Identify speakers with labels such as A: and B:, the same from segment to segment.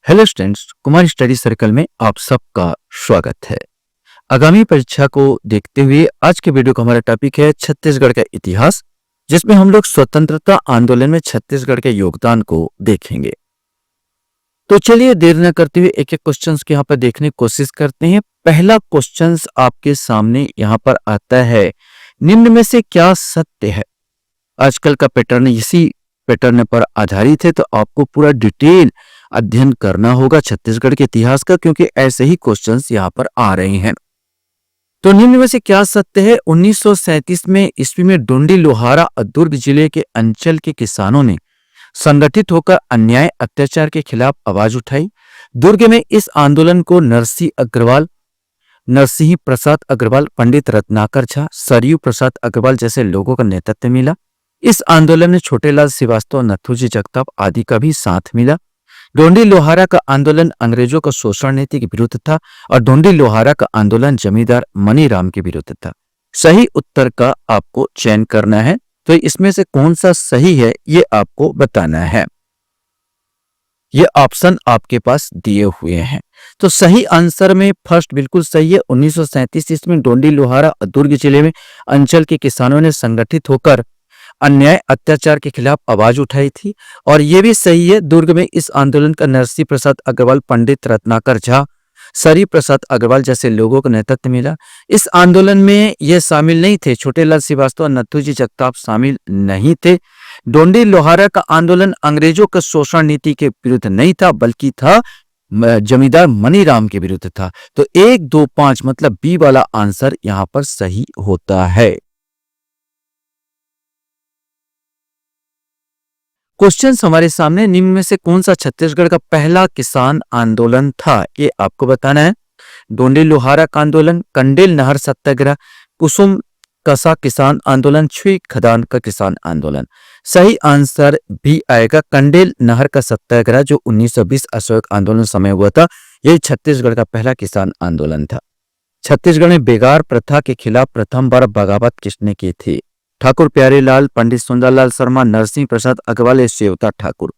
A: Hello students, Kumar study circle में आप सबका स्वागत है। आगामी परीक्षा को देखते हुए आज के वीडियो का हमारा टॉपिक है छत्तीसगढ़ का इतिहास, जिसमें हम लोग स्वतंत्रता आंदोलन में छत्तीसगढ़ के योगदान को देखेंगे। तो चलिए देर न करते हुए एक एक क्वेश्चंस के यहाँ पर देखने की कोशिश करते हैं। पहला क्वेश्चंस आपके सामने यहाँ पर आता है, निम्न में से क्या सत्य है। आजकल का पैटर्न इसी पैटर्न पर आधारित है, तो आपको पूरा डिटेल अध्ययन करना होगा छत्तीसगढ़ के इतिहास का, क्योंकि ऐसे ही क्वेश्चंस यहाँ पर आ रहे हैं। तो निम्न में से क्या सत्य है। 1937 में ईस्वी में डोंडी लोहारा और दुर्ग जिले के अंचल के किसानों ने संगठित होकर अन्याय अत्याचार के खिलाफ आवाज उठाई। दुर्ग में इस आंदोलन को नरसिंह प्रसाद अग्रवाल, पंडित रत्नाकर झा, सरयू प्रसाद अग्रवाल जैसे लोगों का नेतृत्व मिला। इस आंदोलन में छोटेलाल श्रीवास्तव, नथुजी जगताप आदि का भी साथ मिला। डोंडी लोहारा का आंदोलन अंग्रेजों का शोषण नीति के विरुद्ध था और डोंडी लोहारा का आंदोलन जमींदार मनीराम के विरुद्ध था। सही उत्तर का आपको चयन करना है, तो इसमें से कौन सा सही है ये आपको बताना है। ये ऑप्शन आपके पास दिए हुए हैं। तो सही आंसर में फर्स्ट बिल्कुल सही है। 1937 ईस्वी में डोंडी लोहारा और दुर्ग जिले में अंचल के किसानों ने संगठित होकर अन्याय अत्याचार के खिलाफ आवाज उठाई थी, और यह भी सही है। दुर्ग में इस आंदोलन का नरसिंह प्रसाद अग्रवाल, पंडित रत्नाकर झा, सरयू प्रसाद अग्रवाल जैसे लोगों को नेतृत्व मिला। इस आंदोलन में ये शामिल नहीं थे, छोटेलाल श्रीवास्तव और नथुजी जगताप शामिल नहीं थे। डोंडी लोहारा का आंदोलन अंग्रेजों का शोषण नीति के विरुद्ध नहीं था, बल्कि था जमींदार मनीराम के विरुद्ध था। तो 1, 2, 5 मतलब बी वाला आंसर यहां पर सही होता है। क्वेश्चन हमारे सामने, निम्न में से कौन सा छत्तीसगढ़ का पहला किसान आंदोलन था, ये आपको बताना है। डोंडी लोहारा का आंदोलन, कंडेल नहर सत्याग्रह, कुसुम कसा किसान आंदोलन, छुई खदान का किसान आंदोलन। सही आंसर भी आएगा कंडेल नहर का सत्याग्रह, जो 1920 असहयोग आंदोलन समय हुआ था। यही छत्तीसगढ़ का पहला किसान आंदोलन था। छत्तीसगढ़ में बेगार प्रथा के खिलाफ प्रथम बार बगावत किसने की थी। ठाकुर प्यारेलाल, पंडित सुंदरलाल शर्मा, नरसिंह प्रसाद अग्रवाल, सेवता ठाकुर।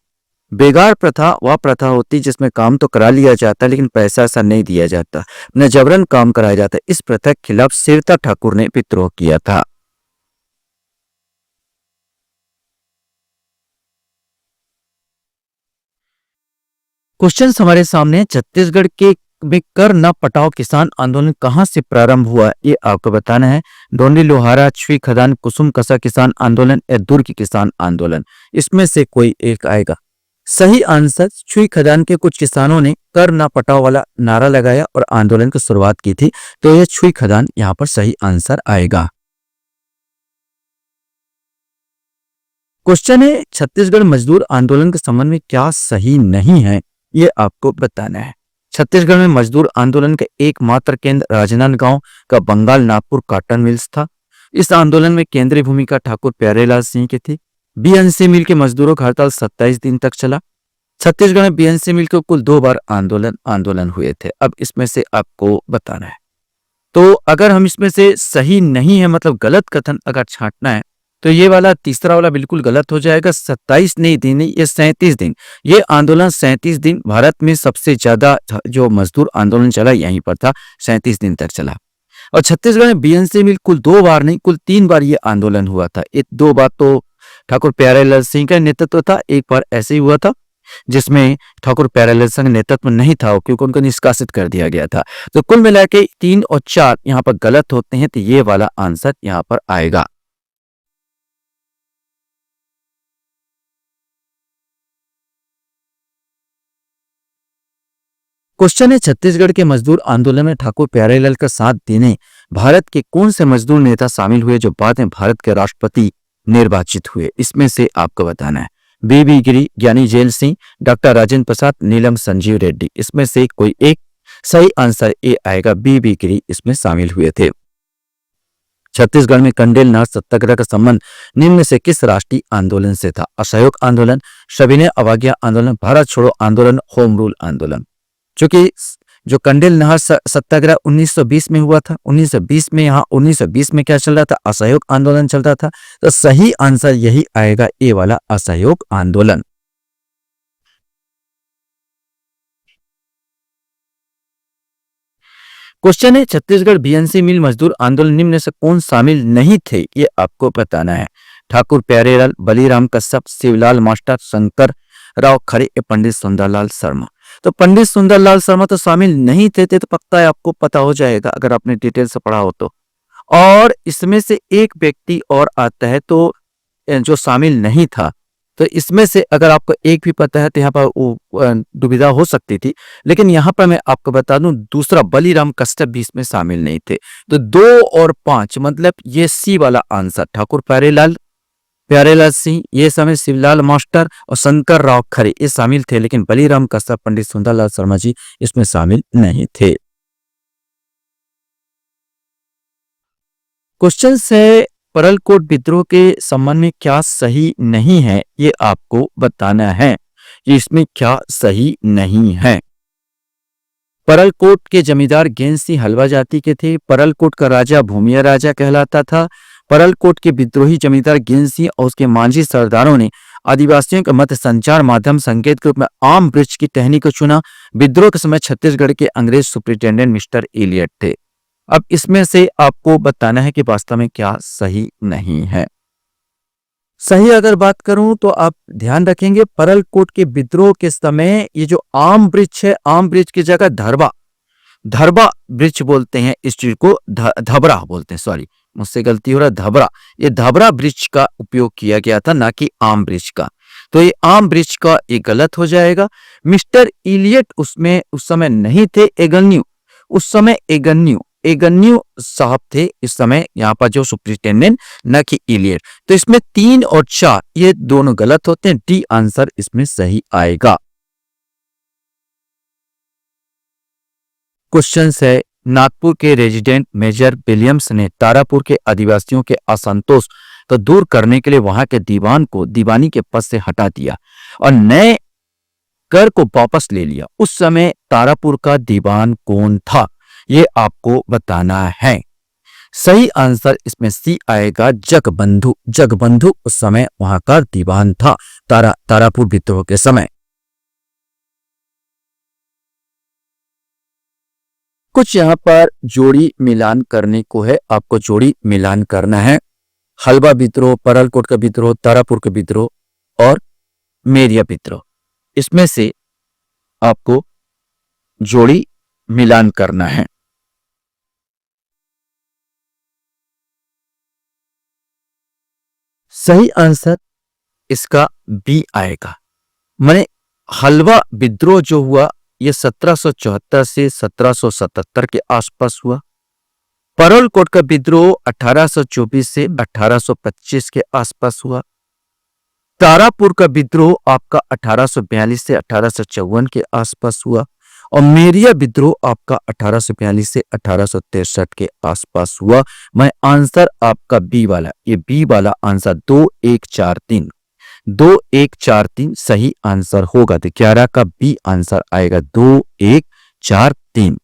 A: बेगार प्रथा वह प्रथा होती जिसमें काम तो करा लिया जाता लेकिन पैसा ऐसा नहीं दिया जाता, न जबरन काम कराया जाता। इस प्रथा के खिलाफ सेवता ठाकुर ने विद्रोह किया था। क्वेश्चन हमारे सामने, छत्तीसगढ़ के में कर न पटाओ किसान आंदोलन कहां से प्रारंभ हुआ, ये आपको बताना है। डोंडी लोहारा, छुई खदान, कुसुम कसा किसान आंदोलन या दुर्ग किसान आंदोलन, इसमें से कोई एक आएगा। सही आंसर, छुई खदान के कुछ किसानों ने कर न पटाओ वाला नारा लगाया और आंदोलन की शुरुआत की थी, तो यह छुई खदान यहां पर सही आंसर आएगा। क्वेश्चन है, छत्तीसगढ़ मजदूर आंदोलन के संबंध में क्या सही नहीं है, ये आपको बताना है। छत्तीसगढ़ में मजदूर आंदोलन का एकमात्र केंद्र राजनांदगांव का बंगाल नागपुर कॉटन मिल्स था। इस आंदोलन में केंद्रीय भूमिका ठाकुर प्यारेलाल सिंह की थी। बीएनसी मिल के मजदूरों का हड़ताल 27 दिन तक चला। छत्तीसगढ़ में बीएनसी मिल के कुल 2 बार आंदोलन हुए थे। अब इसमें से आपको बताना है। तो अगर हम इसमें से सही नहीं है, मतलब गलत कथन अगर छांटना है, तो ये वाला तीसरा वाला बिल्कुल गलत हो जाएगा। 27 नहीं दिन, ये 37 दिन। ये आंदोलन 37 दिन, भारत में सबसे ज्यादा जो मजदूर आंदोलन चला यहीं पर था, 37 दिन तक चला। और छत्तीसगढ़ में बीएनसी मिल कुल 2 बार नहीं, कुल 3 बार ये आंदोलन हुआ था। 2 बार तो ठाकुर प्यारेलाल सिंह का नेतृत्व था, एक बार ऐसे ही हुआ था जिसमें ठाकुर प्यारेलाल सिंह नेतृत्व नहीं था, क्योंकि उनको निष्कासित कर दिया गया था। तो कुल मिला के 3 और 4 यहाँ पर गलत होते हैं, तो ये वाला आंसर यहाँ पर आएगा। क्वेश्चन है, छत्तीसगढ़ के मजदूर आंदोलन में ठाकुर प्यारेलाल का साथ देने भारत के कौन से मजदूर नेता शामिल हुए जो बाद में भारत के राष्ट्रपति निर्वाचित हुए, इसमें से आपको बताना है। बीबी गिरी, ज्ञानी जैल सिंह, डॉक्टर राजेंद्र प्रसाद, नीलम संजीव रेड्डी, इसमें से कोई एक। सही आंसर ए आएगा, बीबी गिरी इसमें शामिल हुए थे। छत्तीसगढ़ में कंडेल नहर सत्याग्रह का संबंध निम्न से किस राष्ट्रीय आंदोलन से था। असहयोग आंदोलन, सविनय अवज्ञा आंदोलन, भारत छोड़ो आंदोलन, होम रूल आंदोलन। चूंकि जो कंडेल नहर सत्याग्रह 1920 में हुआ था, 1920 में यहाँ 1920 में क्या चल रहा था, असहयोग आंदोलन चल रहा था। तो सही आंसर यही आएगा, ए वाला असहयोग आंदोलन। क्वेश्चन है, छत्तीसगढ़ बीएनसी मिल मजदूर आंदोलन निम्न में से कौन शामिल नहीं थे, ये आपको बताना है। ठाकुर प्यारेलाल, बलीराम कश्यप, शिवलाल मास्टर, शंकर राव खरे या पंडित सुंदरलाल शर्मा। तो पंडित सुंदरलाल शर्मा तो शामिल नहीं थे तो पक्का है आपको पता हो जाएगा अगर आपने डिटेल से पढ़ा हो तो। और इसमें से एक व्यक्ति और आता है तो जो शामिल नहीं था, तो इसमें से अगर आपको एक भी पता है तो यहाँ पर वो दुविधा हो सकती थी, लेकिन यहाँ पर मैं आपको बता दूं दूसरा बलीराम कश्यप भी इसमें शामिल नहीं थे। तो 2 और 5 मतलब ये सी वाला आंसर, ठाकुर प्यारेलाल सिंह, ये शामिल शिवलाल मास्टर और शंकर राव खरे ये शामिल थे, लेकिन बलीराम कश्यप, पंडित सुंदरलाल शर्मा जी इसमें शामिल नहीं थे। क्वेश्चन से परलकोट विद्रोह के संबंध में क्या सही नहीं है, ये आपको बताना है कि इसमें क्या सही नहीं है। परलकोट के जमींदार गेंद सिंह हलवा जाति के थे। परलकोट का राजा भूमिया राजा कहलाता था। परलकोट के विद्रोही जमींदार गेंद सिंह और उसके मांझी सरदारों ने आदिवासियों के मध्य संचार माध्यम संकेत के रूप में आम वृक्ष की टहनी को चुना। विद्रोह के समय छत्तीसगढ़ के अंग्रेज सुप्रिंटेंडेंट मिस्टर एलियट थे। अब इसमें से आपको बताना है कि वास्तव में क्या सही नहीं है। सही अगर बात करूं तो आप ध्यान रखेंगे परलकोट के विद्रोह के समय ये जो आम वृक्ष है, आम वृक्ष की जगह धरबा वृक्ष बोलते हैं इस चीज को, धबरा बोलते हैं, सॉरी मुझसे गलती हो रहा है, धबरा, ये धबरा वृक्ष का उपयोग किया गया था ना कि आम वृक्ष का। तो ये आम वृक्ष का ये गलत हो जाएगा। मिस्टर इलियट उसमें उस समय नहीं थे, एगन्यू उस समय एगन्यू साहब थे इस समय यहाँ पर जो सुप्रिंटेंडेंट, न कि इलियट। तो इसमें 3 और 4 ये दोनों गलत होते हैं, डी आंसर इसमें सही आएगा। क्वेश्चन है, नागपुर के रेजिडेंट मेजर विलियम्स ने तारापुर के आदिवासियों के असंतोष को दूर करने के लिए वहां के दीवान को दीवानी के पद से हटा दिया और नए कर को वापस ले लिया। उस समय तारापुर का दीवान कौन था, ये आपको बताना है। सही आंसर इसमें सी आएगा, जगबंधु उस समय वहां का दीवान था तारापुर विद्रोह के समय। कुछ यहां पर जोड़ी मिलान करने को है, आपको जोड़ी मिलान करना है। हलवा विद्रोह, परलकोट का विद्रोह, तारापुर का विद्रोह और मेरिया विद्रोह, इसमें से आपको जोड़ी मिलान करना है। सही आंसर इसका बी आएगा। माने हलवा विद्रोह जो हुआ ये 1774 से 1777 के आसपास हुआ। परलकोट का विद्रोह 1824 से 1825 के आसपास हुआ। तारापुर का विद्रोह आपका 1842 से 1854 के आसपास हुआ और मेरिया विद्रोह आपका 1842 से 1863 के आसपास हुआ। मैं आंसर आपका बी वाला, ये बी वाला आंसर 2143 सही आंसर होगा। तो 11 का बी आंसर आएगा 2143।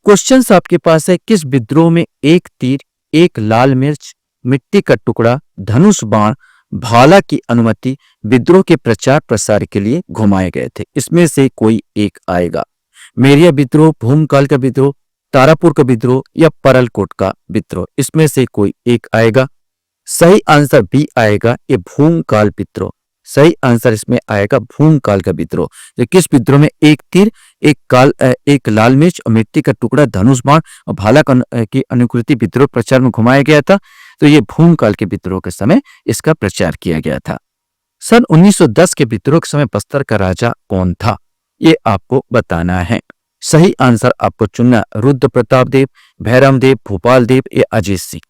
A: क्वेश्चन आपके पास है, किस विद्रोह में एक तीर, एक लाल मिर्च, मिट्टी का टुकड़ा, धनुष बाण, भाला की अनुमति विद्रोह के प्रचार प्रसार के लिए घुमाए गए थे? इसमें से कोई एक आएगा। मेरिया विद्रोह, भूमकाल का विद्रोह, तारापुर का विद्रोह या परलकोट का विद्रोह, इसमें से कोई एक आएगा। सही आंसर बी आएगा, ये भूमकाल विद्रोह। सही आंसर इसमें आएगा भूमकाल का विद्रोह। तो किस विद्रोह में एक तीर, एक लाल मिर्च और मिट्टी का टुकड़ा, धनुष बाण और भाला की अनुकृति विद्रोह प्रचार में घुमाया गया था? तो ये भूमकाल के विद्रोह के समय इसका प्रचार किया गया था। सन 1910 के विद्रोह के समय बस्तर का राजा कौन था, ये आपको बताना है। सही आंसर आपको चुनना, रुद्र प्रताप देव, भैरम देव, भोपाल देव या अजीत सिंह।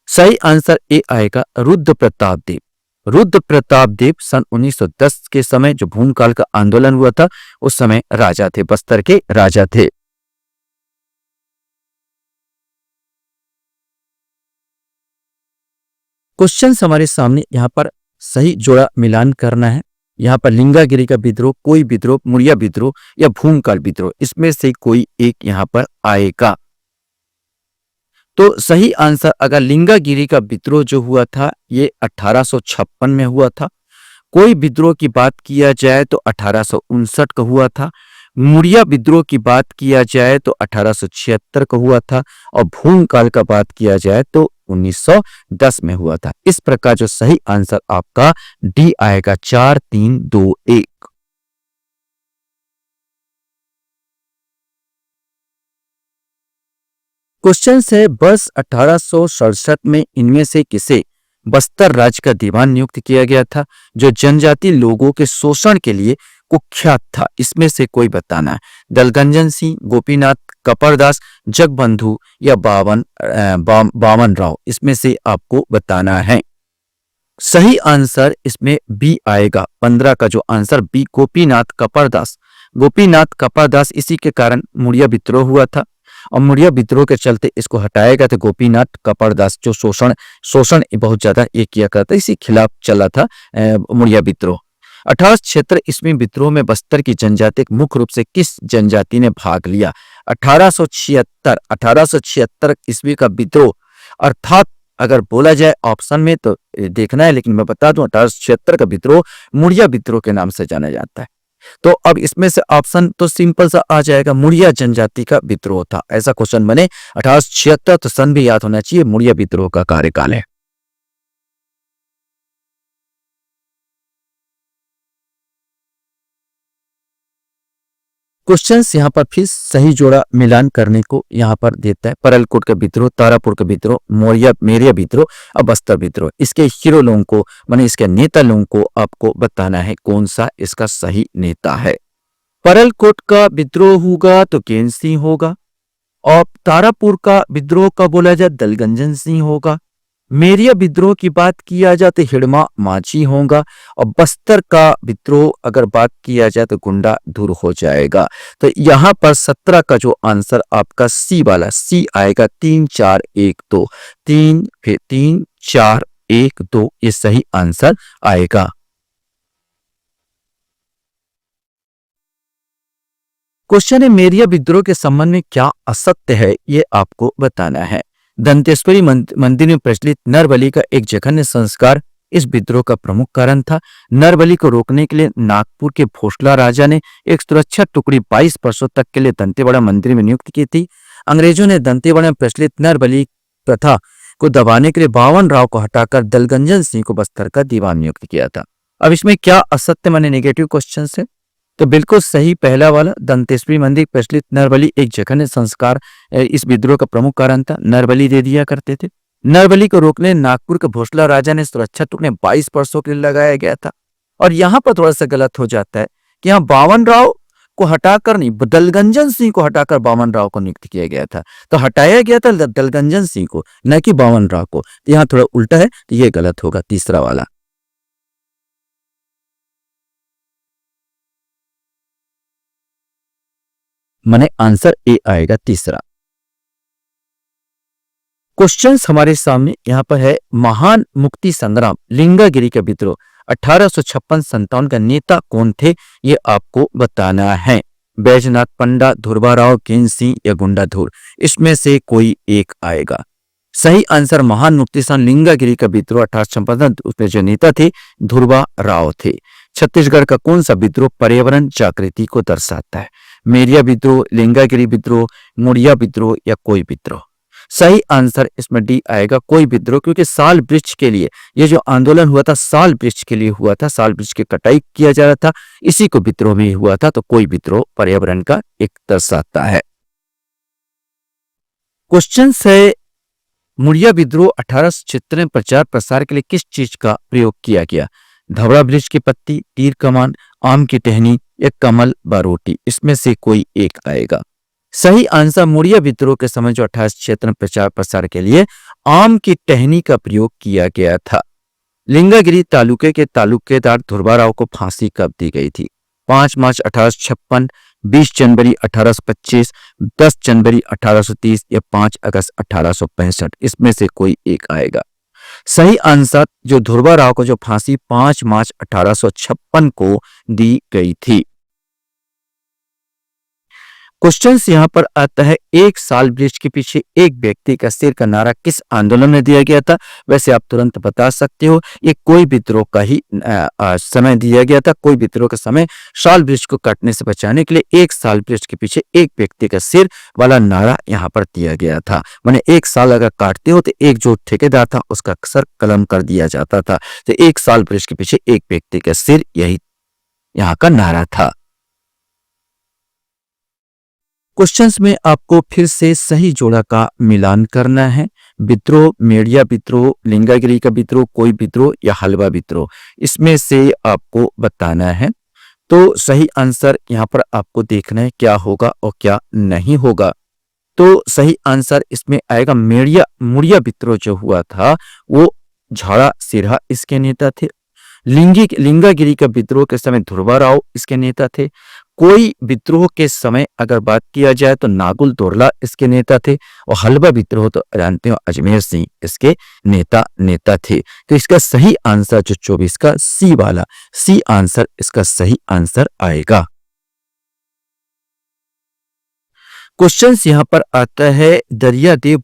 A: सही आंसर ए आएगा रुद्र प्रताप देव। रुद्र प्रताप देव सन 1910 के समय जो भूमकाल का आंदोलन हुआ था उस समय राजा थे, बस्तर के राजा थे। क्वेश्चन हमारे सामने यहां पर सही जोड़ा मिलान करना है। यहां पर लिंगागिरी का विद्रोह, कोई विद्रोह, मुड़िया विद्रोह या भूमकाल विद्रोह, इसमें से कोई एक यहां पर आएगा। तो सही आंसर अगर लिंगागिरी का विद्रोह जो हुआ था ये 1856 में हुआ था। कोई विद्रोह की बात किया जाए तो 1859 का हुआ था। मुड़िया विद्रोह की बात किया जाए तो 1876 का हुआ था। और भूमकाल का बात किया जाए तो 1910 में हुआ था। इस प्रकार जो सही आंसर आपका डी आएगा 4 3 2 1। क्वेश्चन है वर्ष 1867 में इनमें से किसे बस्तर राज्य का दीवान नियुक्त किया गया था जो जनजाति लोगों के शोषण के लिए कुख्यात था। इसमें से कोई बताना है। दलगंजन सिंह, गोपीनाथ कपरदास, जगबंधु या बामन राव, इसमें से आपको बताना है। सही आंसर इसमें बी आएगा। 15 का जो आंसर बी गोपीनाथ कपरदास। गोपीनाथ कपरदास इसी के कारण मुड़िया विद्रोह हुआ था और मुड़िया विद्रोह के चलते इसको हटाया गया था। गोपीनाथ कपरदास जो शोषण बहुत ज्यादा ये किया करता, इसी खिलाफ चला था मुड़िया विद्रोह। 1876 ईस्वी विद्रोह में बस्तर की जनजाति मुख्य रूप से किस जनजाति ने भाग लिया? 1876 ईस्वी का विद्रोह, अर्थात अगर बोला जाए ऑप्शन में तो देखना है, लेकिन मैं बता दूं 1876 का विद्रोह मुड़िया विद्रोह के नाम से जाना जाता है। तो अब इसमें से ऑप्शन तो सिंपल सा आ जाएगा, मुड़िया जनजाति का विद्रोह था। ऐसा क्वेश्चन बने 1876 तो सन भी याद होना चाहिए, मुड़िया विद्रोह का कार्यकाल है। क्वेश्चंस यहाँ पर फिर सही जोड़ा मिलान करने को यहाँ पर देता है। परलकोट का विद्रोह, तारापुर का विद्रोह, मेरिया विद्रोह और बस्तर विद्रोह। इसके हीरो लोगों को माने इसके नेता लोगों को आपको बताना है कौन सा इसका सही नेता है। परलकोट का विद्रोह होगा तो केन सिंह होगा और तारापुर का विद्रोह का बोला जाए दलगंजन सिंह होगा। मेरिया विद्रोह की बात किया जाए तो हिड़मा माझी होगा और बस्तर का विद्रोह अगर बात किया जाए तो गुंडा धुर हो जाएगा। तो यहां पर 17 का जो आंसर आपका सी वाला सी आएगा। 3 4 1 2 3 फिर 3 4 1 2 ये सही आंसर आएगा। क्वेश्चन है मेरिया विद्रोह के संबंध में क्या असत्य है ये आपको बताना है। दंतेश्वरी मंदिर में प्रचलित नरबलि का एक जघन्य संस्कार इस विद्रोह का प्रमुख कारण था। नरबलि को रोकने के लिए नागपुर के भोसला राजा ने एक सुरक्षा टुकड़ी 22 वर्षों तक के लिए दंतेवाड़ा मंदिर में नियुक्त की थी। अंग्रेजों ने दंतेवाड़ा में प्रचलित नरबलि प्रथा को दबाने के लिए बावन राव को हटाकर दलगंजन सिंह को बस्तर का दीवान नियुक्त किया था। अब इसमें क्या असत्य माने नेगेटिव क्वेश्चन है? तो बिल्कुल सही पहला वाला, दंतेश्वरी मंदिर प्रचलित नरबलि एक जघन्य संस्कार इस विद्रोह का प्रमुख कारण था। नरबलि दे दिया करते थे। नरबलि को रोकने नागपुर के भोसला राजा ने सुरक्षा टुकड़े 22 वर्षों के लिए लगाया गया था। और यहाँ पर थोड़ा सा गलत हो जाता है कि यहाँ बावन राव को हटाकर नहीं, दलगंजन सिंह को हटाकर बावन राव को नियुक्त किया गया था। तो हटाया गया था दलगंजन सिंह को, न कि बावन राव को। तो यहाँ थोड़ा उल्टा है, तो ये गलत होगा तीसरा वाला। माने आंसर ए आएगा तीसरा। क्वेश्चंस हमारे सामने यहाँ पर है महान मुक्ति संग्राम लिंगागिरी का विद्रोह 1856-57 का नेता कौन थे ये आपको बताना है। बैजनाथ पंडा, ध्रुवाराव, केन सिंह या गुंडाधुर, इसमें से कोई एक आएगा। सही आंसर महान मुक्ति संग्राम लिंगागिरी का विद्रोह 1856, उसमें जो नेता थे ध्रुवा राव थे। छत्तीसगढ़ का कौन सा विद्रोह पर्यावरण जागृति को दर्शाता है? मेरिया विद्रोह, लिंगागिरी विद्रोह, मुड़िया विद्रोह या कोई विद्रोह? सही आंसर इसमें डी आएगा, कोई विद्रोह, क्योंकि साल वृक्ष के लिए ये जो आंदोलन हुआ था साल वृक्ष के लिए हुआ था, साल वृक्ष की कटाई किया जा रहा था, इसी को विद्रोह में हुआ था। तो कोई विद्रोह पर्यावरण का एक दर्शाता है। क्वेश्चन है मुड़िया विद्रोह 1876 में प्रचार प्रसार के लिए किस चीज का प्रयोग किया गया? धवड़ा वृक्ष की पत्ती, तीर कमान, आम की टहनी या कमल बारोटी, इसमें से कोई एक आएगा। सही आंसर मुड़िया विद्रोह के समय जो 1876 में प्रचार प्रसार के लिए आम की टहनी का प्रयोग किया गया था। लिंगागिरी तालुके के तालुकेदार ध्रुवाराव को फांसी कब दी गई थी? 5 मार्च 1856, 20 जनवरी 1825, 10 जनवरी 1830 या 5 अगस्त 1865, इसमें से कोई एक आएगा। सही आंसर जो ध्रुवाराव को जो फांसी 5 मार्च 1856 को दी गई थी। क्वेश्चन यहाँ पर आता है, एक साल वृक्ष के पीछे एक व्यक्ति का सिर का नारा किस आंदोलन में दिया गया था? वैसे आप तुरंत बता सकते हो, ये कोई विद्रोह का ही समय दिया गया था। कोई विद्रोह का समय साल वृक्ष को काटने से बचाने के लिए एक साल वृक्ष के पीछे एक व्यक्ति का सिर वाला नारा यहाँ पर दिया गया था। माने एक साल अगर काटते हो तो एक जो ठेकेदार था उसका सर कलम कर दिया जाता था। तो एक साल वृक्ष के पीछे एक व्यक्ति का सिर, यही यहाँ का नारा था। क्वेश्चंस में आपको फिर से सही जोड़ा का मिलान करना है। विद्रोह, मेड़िया विद्रोह, लिंगागिरी का विद्रोह, कोई विद्रोह या हलवा विद्रोह, इसमें से आपको बताना है। तो सही आंसर यहाँ पर आपको देखना है क्या होगा और क्या नहीं होगा। तो सही आंसर इसमें आएगा मुड़िया विद्रोह जो हुआ था वो झाड़ा सिरहा इसके नेता थे। लिंगागिरी का विद्रोह के समय ध्रुवा राव इसके नेता थे। कोई विद्रोह के समय अगर बात किया जाए तो नागुल दोरला इसके नेता थे। और हलवा विद्रोह तो जानते हो अजमेर सिंह इसके नेता थे। तो इसका सही आंसर जो 24 का सी वाला, सी आंसर इसका सही आंसर आएगा। क्वेश्चन यहाँ पर आता है, दरियादेव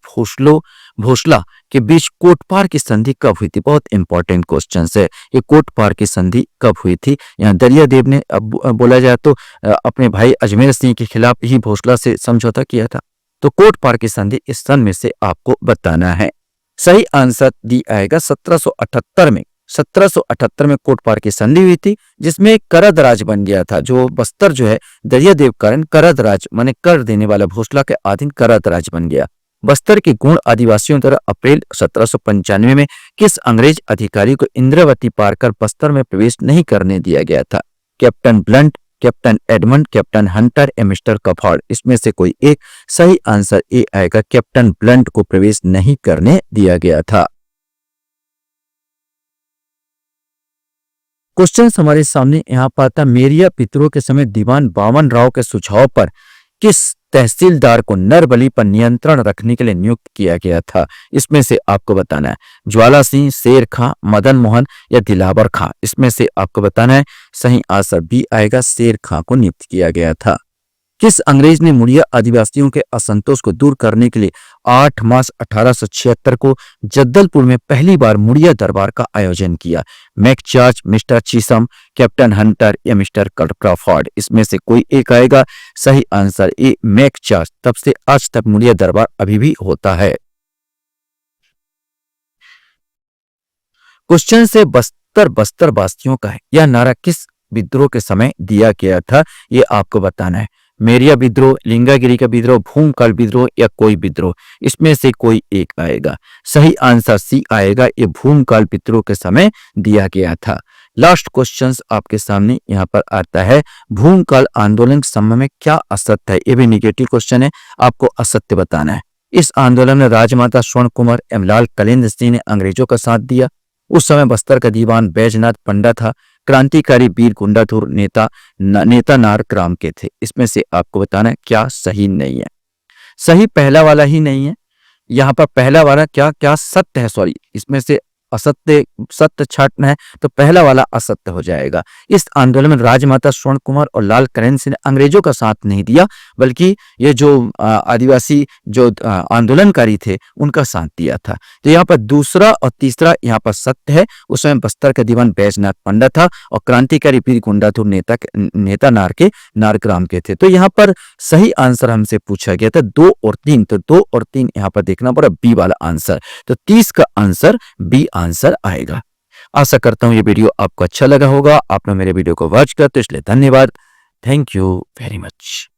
A: भोसला के बीच कोटपार की संधि कब हुई थी? बहुत इंपॉर्टेंट क्वेश्चन है ये, कोटपार की संधि कब हुई थी? यहाँ दरियादेव ने अब बोला जाए तो अपने भाई अजमेर सिंह के खिलाफ ही भोसला से समझौता किया था। तो कोटपार की संधि इस सन में से आपको बताना है। सही आंसर दी आएगा 1778 में। 1778 में कोटपार की संधि हुई थी जिसमें करद राज बन गया था। जो बस्तर जो है दरियादेव कारण करद राज माने कर देने वाला भोसला के अधीन करद राज बन गया। बस्तर के गुण आदिवासियों द्वारा अप्रैल 1795 में किस अंग्रेज अधिकारी को इंद्रावती पार कर बस्तर में प्रवेश नहीं करने दिया गया था? Captain blunt, captain Edmund, captain Hunter या मिस्टर कफॉर्ड, इसमें से कोई एक। सही आंसर ए आएगा, कैप्टन ब्लंट को प्रवेश नहीं करने दिया गया था। क्वेश्चन हमारे सामने यहाँ पर आता, मेरिया विद्रोह के समय दीवान बामन राव के सुझाव पर किस तहसीलदार को नरबली पर नियंत्रण रखने के लिए नियुक्त किया गया था? इसमें से आपको बताना है ज्वाला सिंह, शेर खां, मदन मोहन या दिलावर खां, इसमें से आपको बताना है। सही आंसर बी आएगा, शेर खां को नियुक्त किया गया था। किस अंग्रेज ने मुड़िया आदिवासियों के असंतोष को दूर करने के लिए 8 मार्च 1876 को जगदलपुर में पहली बार मुड़िया दरबार का आयोजन किया? मैकचार्ज, मिस्टर चीसम, कैप्टन हंटर या मिस्टर क्रॉफोर्ड, इसमें से कोई एक आएगा। सही आंसर ए मैकचार्ज। तब से आज तक मुड़िया दरबार अभी भी होता है। क्वेश्चन से बस्तर वासियों का है, यह नारा किस विद्रोह के समय दिया गया था? ये आपको बताना है। मेरिया विद्रोह, लिंगागिरी का विद्रोह, भूमकाल विद्रोह या कोई विद्रोह, इसमें से कोई एक आएगा। सही आंसर सी आएगा, ये भूमकाल विद्रोह के समय दिया गया था। लास्ट क्वेश्चंस आपके सामने यहाँ पर आता है, भूमकाल आंदोलन के समय में क्या असत्य है? ये भी निगेटिव क्वेश्चन है, आपको असत्य बताना है। इस आंदोलन में राजमाता स्वर्ण कुमार एवं लाल कलेन्द्र सिंह ने अंग्रेजों का साथ दिया। उस समय बस्तर का दीवान बैजनाथ पंडा था। क्रांतिकारी वीर गुंडाधुर नेता नारक्राम के थे। इसमें से आपको बताना है क्या सही नहीं है। सही पहला वाला ही नहीं है। यहाँ पर पहला वाला क्या सत्य है, सॉरी, इसमें से असत्य सत्य छाटना है तो पहला वाला असत्य हो जाएगा। इस आंदोलन में राजमाता स्वर्ण कुमार और लाल कलेन्द्र सिंह ने अंग्रेजों का साथ नहीं दिया, बल्कि ये जो आदिवासी जो आंदोलनकारी थे उनका साथ दिया था। तो यहाँ पर दूसरा और तीसरा यहाँ पर सत्य है। उस समय बस्तर का दीवान बैजनाथ पंडा था और क्रांतिकारी वीर गुंडाधुर नेता नारक्राम के थे। तो यहाँ पर सही आंसर हमसे पूछा गया था 2 और 3, तो 2 और 3 यहाँ पर देखना पड़ा बी वाला आंसर। तो 30 का आंसर बी आंसर आएगा। आशा करता हूं ये वीडियो आपको अच्छा लगा होगा। आपने मेरे वीडियो को वॉच किया तो इसलिए धन्यवाद। Thank you very much.